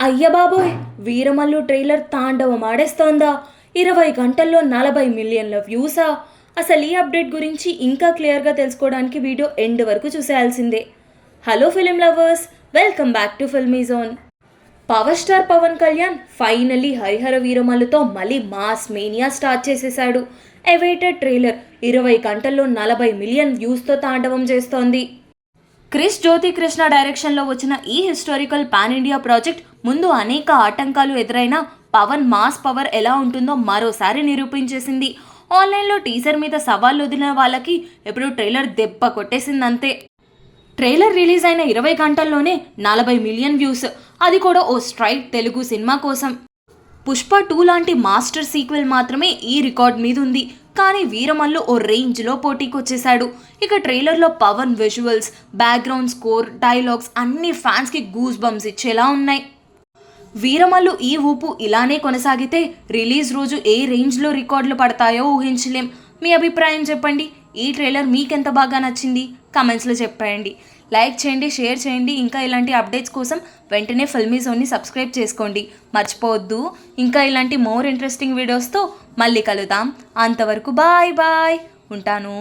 అయ్య బాబోయ్, వీరమల్లు ట్రైలర్ తాండవం ఆడేస్తోందా? 20 గంటల్లో 40 మిలియన్ల వ్యూసా? అసలు ఈ అప్డేట్ గురించి ఇంకా క్లియర్గా తెలుసుకోవడానికి వీడియో ఎండ్ వరకు చూసేయాల్సిందే. Hello film lovers, welcome back to Filmy Zone. Power star Pawan Kalyan finally Harihara వీరమల్లుతో మళ్ళీ మాస్ మేనియా స్టార్ట్ చేసేశాడు. ఎవైటెడ్ ట్రైలర్ 20 గంటల్లో 40 మిలియన్ వ్యూస్తో తాండవం చేస్తోంది. క్రిష్ జ్యోతి కృష్ణ డైరెక్షన్లో వచ్చిన ఈ హిస్టారికల్ పాన్ ఇండియా ప్రాజెక్ట్ ముందు అనేక ఆటంకాలు ఎదురైనా పవన్ మాస్ పవర్ ఎలా ఉంటుందో మరోసారి నిరూపించేసింది. ఆన్లైన్లో టీజర్ మీద సవాళ్ళు వదిలిన వాళ్ళకి ఇప్పుడు ట్రైలర్ దెబ్బ కొట్టేసిందంతే. ట్రైలర్ రిలీజ్ అయిన 20 గంటల్లోనే 40 మిలియన్ వ్యూస్, అది కూడా ఓ స్ట్రైట్ తెలుగు సినిమా కోసం. పుష్ప 2 లాంటి మాస్టర్ సీక్వెల్ మాత్రమే ఈ రికార్డ్ మీద ఉంది. కానీ వీరమల్లు ఓ రేంజ్లో పోటీకి వచ్చేశాడు. ఇక ట్రైలర్లో Pawan visuals, background score, dialogues అన్ని ఫ్యాన్స్కి గూస్ బంప్స్ ఇచ్చేలా ఉన్నాయి. వీరమల్లు ఈ ఊపు ఇలానే కొనసాగితే రిలీజ్ రోజు ఏ రేంజ్లో రికార్డులు పడతాయో ఊహించలేం. మీ అభిప్రాయం చెప్పండి. ఈ ట్రైలర్ మీకెంత బాగా నచ్చింది కమెంట్స్లో చెప్పండి. లైక్ చేయండి, షేర్ చేయండి. ఇంకా ఇలాంటి అప్డేట్స్ కోసం వెంటనే ఫిల్మీ జోన్ని సబ్స్క్రైబ్ చేసుకోండి, మర్చిపోవద్దు. ఇంకా ఇలాంటి మోర్ ఇంట్రెస్టింగ్ వీడియోస్తో మళ్ళీ కలుద్దాం. అంతవరకు బాయ్ బాయ్, ఉంటాను.